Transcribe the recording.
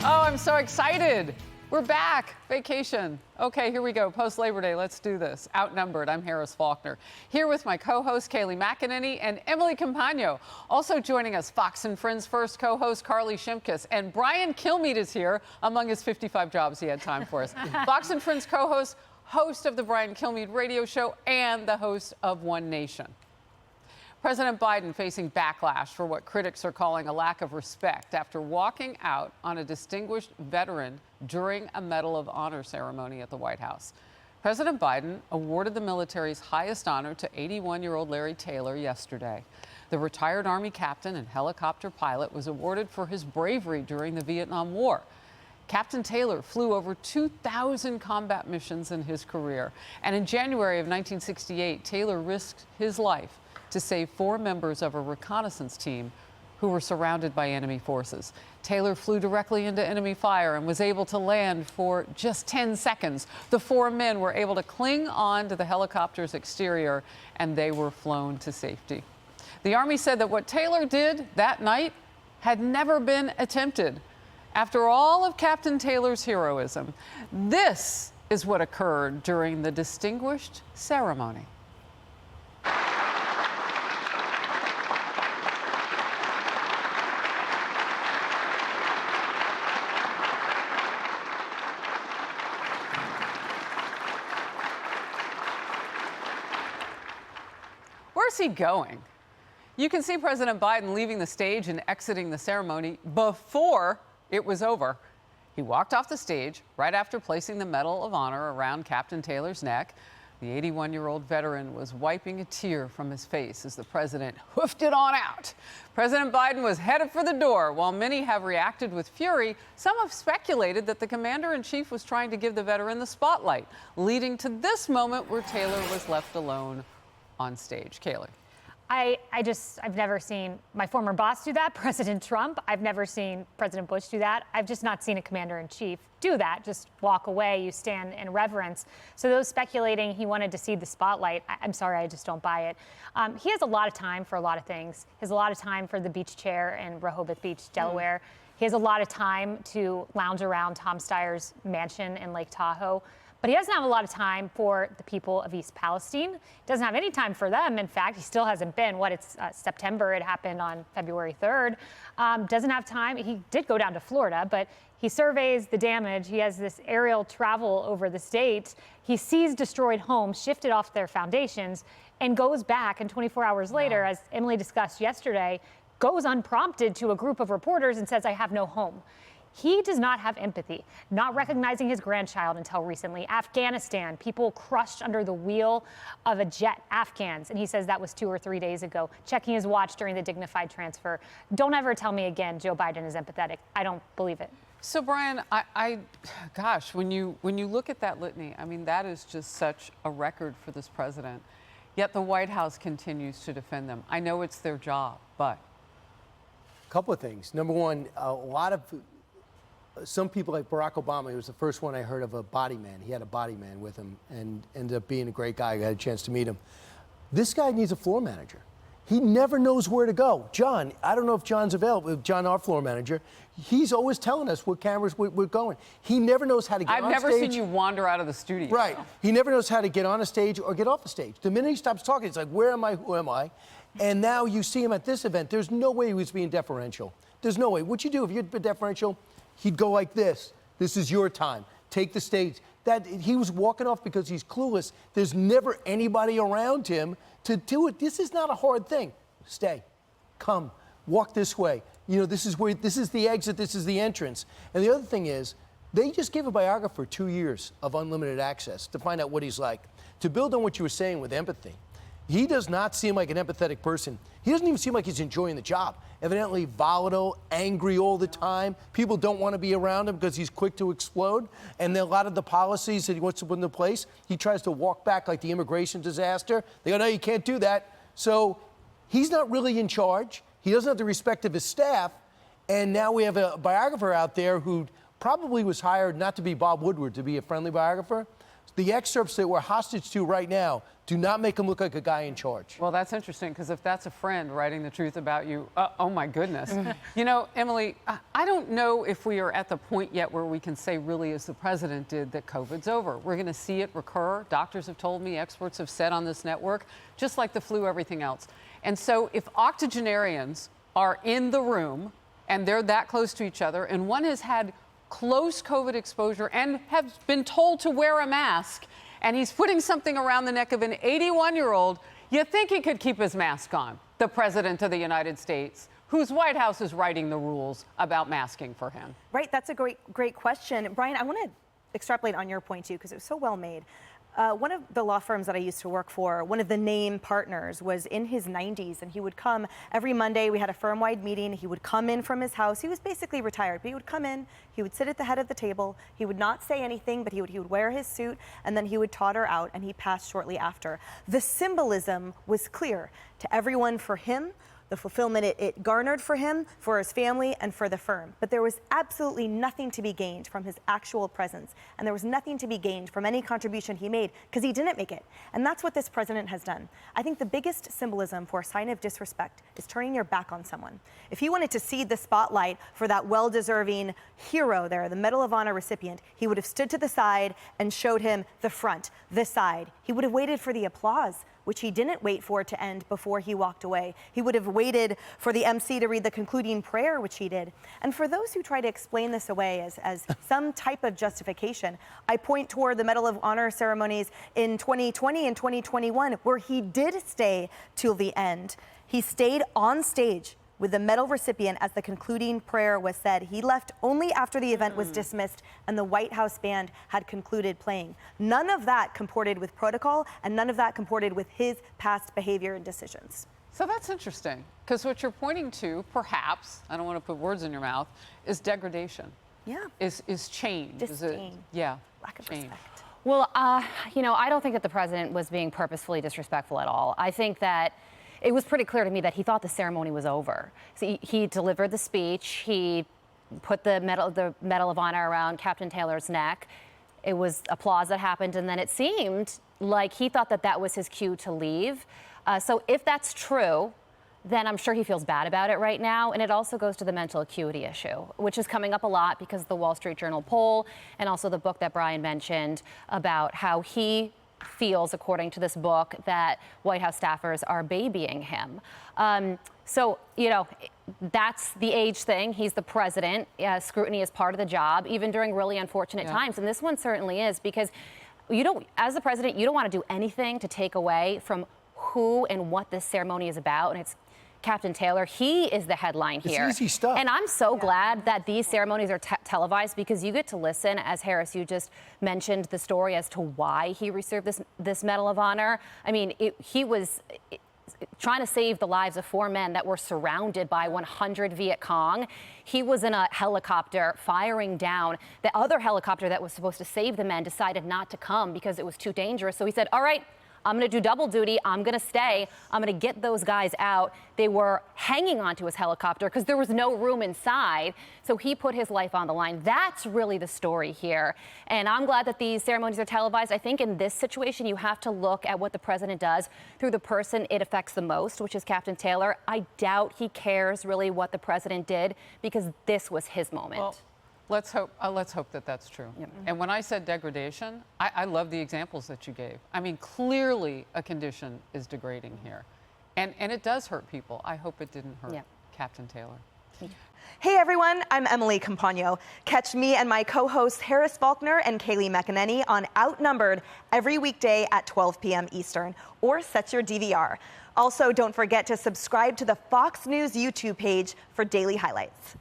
Oh, I'm so excited. We're back. Vacation. Okay, here we go. Post-Labor Day. Let's do this. Outnumbered. I'm Harris Faulkner. Here with my co-host, Kayleigh McEnany, and Emily Campagno. Also joining us, Fox & Friends first co-host, Carly Shimkus. And Brian Kilmeade is here among his 55 jobs he had time for us. Fox & Friends co-host, host of the Brian Kilmeade radio show, and the host of One Nation. President Biden facing backlash for what critics are calling a lack of respect after walking out on a distinguished veteran during a Medal of Honor ceremony at the White House. President Biden awarded the military's highest honor to 81-year-old Larry Taylor yesterday. The retired Army captain and helicopter pilot was awarded for his bravery during the Vietnam War. Captain Taylor flew over 2,000 combat missions in his career, and in January of 1968, Taylor risked his life to save 4 members of a reconnaissance team who were surrounded by enemy forces. Taylor flew directly into enemy fire and was able to land for just 10 seconds. The 4 men were able to cling on to the helicopter's exterior, and they were flown to safety. The Army said that what Taylor did that night had never been attempted. After all of Captain Taylor's heroism, this is what occurred during the distinguished ceremony. Where's he going? You can see President Biden leaving the stage and exiting the ceremony before it was over. He walked off the stage right after placing the Medal of Honor around Captain Taylor's neck. The 81-year-old veteran was wiping a tear from his face as the president hoofed it on out. President Biden was headed for the door. While many have reacted with fury, some have speculated that the commander-in-chief was trying to give the veteran the spotlight, leading to this moment where Taylor was left alone on stage. Kayleigh. I've never seen my former boss do that, President Trump. I've never seen President Bush do that. I've just not seen a commander-in-chief do that. Just walk away, you stand in reverence. So those speculating he wanted to see the spotlight, I'm sorry, I just don't buy it. He has a lot of time for a lot of things. He has a lot of time for the beach chair in Rehoboth Beach, Delaware. He has a lot of time to lounge around Tom Steyer's mansion in Lake Tahoe. But he doesn't have a lot of time for the people of East Palestine. He doesn't have any time for them. In fact, he still hasn't been. It's September. It happened on February 3rd. Doesn't have time. He did go down to Florida, but he surveys the damage. He has this aerial travel over the state. He sees destroyed homes shifted off their foundations and goes back. And 24 hours later, as Emily discussed yesterday, goes unprompted to a group of reporters and says, I have no home. He does not have empathy, not recognizing his grandchild until recently. Afghanistan, people crushed under the wheel of a jet, Afghans, and he says that was 2 or 3 days ago. Checking his watch during the dignified transfer. Don't ever tell me again Joe Biden is empathetic. I don't believe it. So, Brian, gosh, when you look at that litany, I mean, that is just such a record for this president. Yet the White House continues to defend them. I know it's their job, but. A couple of things. Number one, some people like Barack Obama, he was the first one I heard of a body man. He had a body man with him and ended up being a great guy. I had a chance to meet him. This guy needs a floor manager. He never knows where to go. John, I don't know if John's available. John, our floor manager, he's always telling us what cameras we're going. He never knows how to get on stage. I've never seen you wander out of the studio. Right. He never knows how to get on a stage or get off the stage. The minute he stops talking, it's like, where am I? Who am I? And now you see him at this event. There's no way he was being deferential. There's no way. What you do if you'd been deferential, he'd go like this. This is your time. Take the stage. That he was walking off because he's clueless. There's never anybody around him to do it. This is not a hard thing. Stay. Come. Walk this way. You know, this is the exit, this is the entrance. And the other thing is, they just gave a biographer 2 years of unlimited access to find out what he's like. To build on what you were saying with empathy, he does not seem like an empathetic person. He doesn't even seem like he's enjoying the job. Evidently volatile, angry all the time. People don't want to be around him because he's quick to explode. And then a lot of the policies that he wants to put into place, he tries to walk back like the immigration disaster. They go, no, you can't do that. So he's not really in charge. He doesn't have the respect of his staff. And now we have a biographer out there who probably was hired not to be Bob Woodward, to be a friendly biographer, The excerpts that we're hostage to right now do not make him look like a guy in charge. Well, that's interesting, because if that's a friend writing the truth about you, oh my goodness. You know, Emily, I don't know if we are at the point yet where we can say really, as the president did, that COVID's over. We're going to see it recur. Doctors have told me, experts have said on this network, just like the flu, everything else. And so if octogenarians are in the room and they're that close to each other, and one has had close COVID exposure and have been told to wear a mask, and he's putting something around the neck of an 81-year-old, you think he could keep his mask on, the president of the United States, whose White House is writing the rules about masking for him? Right, that's a great question. Brian, I want to extrapolate on your point, too, because it was so well made. One of the law firms that I used to work for, one of the name partners, was in his 90s, and he would come every Monday. We had a firm-wide meeting. He would come in from his house. He was basically retired, but he would come in. He would sit at the head of the table. He would not say anything, but he would wear his suit, and then he would totter out, and he passed shortly after. The symbolism was clear to everyone. For him, the fulfillment it garnered for him, for his family, and for the firm. But there was absolutely nothing to be gained from his actual presence. And there was nothing to be gained from any contribution he made, because he didn't make it. And that's what this president has done. I think the biggest symbolism for a sign of disrespect is turning your back on someone. If he wanted to cede the spotlight for that well-deserving hero there, the Medal of Honor recipient, he would have stood to the side and showed him the front, the side. He would have waited for the applause, which he didn't wait for it to end before he walked away. He would have waited for the MC to read the concluding prayer, which he did. And for those who try to explain this away as some type of justification, I point toward the Medal of Honor ceremonies in 2020 and 2021, where he did stay till the end. He stayed on stage with the medal recipient as the concluding prayer was said. He left only after the event was dismissed and the White House band had concluded playing. None of that comported with protocol, and none of that comported with his past behavior and decisions. So that's interesting, because what you're pointing to, perhaps, I don't want to put words in your mouth, is degradation. Yeah. Is change. Disdain. Yeah. Lack of change. respect. Well, you know, I don't think that the president was being purposefully disrespectful at all. I think that it was pretty clear to me that he thought the ceremony was over. So he delivered the speech. He put the Medal of Honor around Captain Taylor's neck. It was applause that happened, and then it seemed like he thought that that was his cue to leave. So if that's true, then I'm sure he feels bad about it right now. And it also goes to the mental acuity issue, which is coming up a lot because of the Wall Street Journal poll and also the book that Brian mentioned about how he feels, according to this book, that White House staffers are babying him. So, you know, that's the age thing. He's the president. Scrutiny is part of the job, even during really unfortunate times. And this one certainly is, because you don't, as the president, you don't want to do anything to take away from who and what this ceremony is about. And it's Captain Taylor. He is the headline here. It's easy stuff. And I'm so glad that these ceremonies are televised, because you get to listen, as Harris, you just mentioned the story as to why he received this Medal of Honor. I mean, he was trying to save the lives of 4 men that were surrounded by 100 Viet Cong. He was in a helicopter firing down. The other helicopter that was supposed to save the men decided not to come because it was too dangerous. So he said, all right, I'm going to do double duty. I'm going to stay. I'm going to get those guys out. They were hanging onto his helicopter because there was no room inside. So he put his life on the line. That's really the story here. And I'm glad that these ceremonies are televised. I think in this situation, you have to look at what the president does through the person it affects the most, which is Captain Taylor. I doubt he cares really what the president did, because this was his moment. Well, let's hope that that's true. Yep. And when I said degradation, I love the examples that you gave. I mean, clearly a condition is degrading here. And it does hurt people. I hope it didn't hurt Captain Taylor. Hey everyone, I'm Emily Compagno. Catch me and my co-hosts Harris Faulkner and Kayleigh McEnany on Outnumbered every weekday at 12 p.m. Eastern, or set your DVR. Also, don't forget to subscribe to the Fox News YouTube page for daily highlights.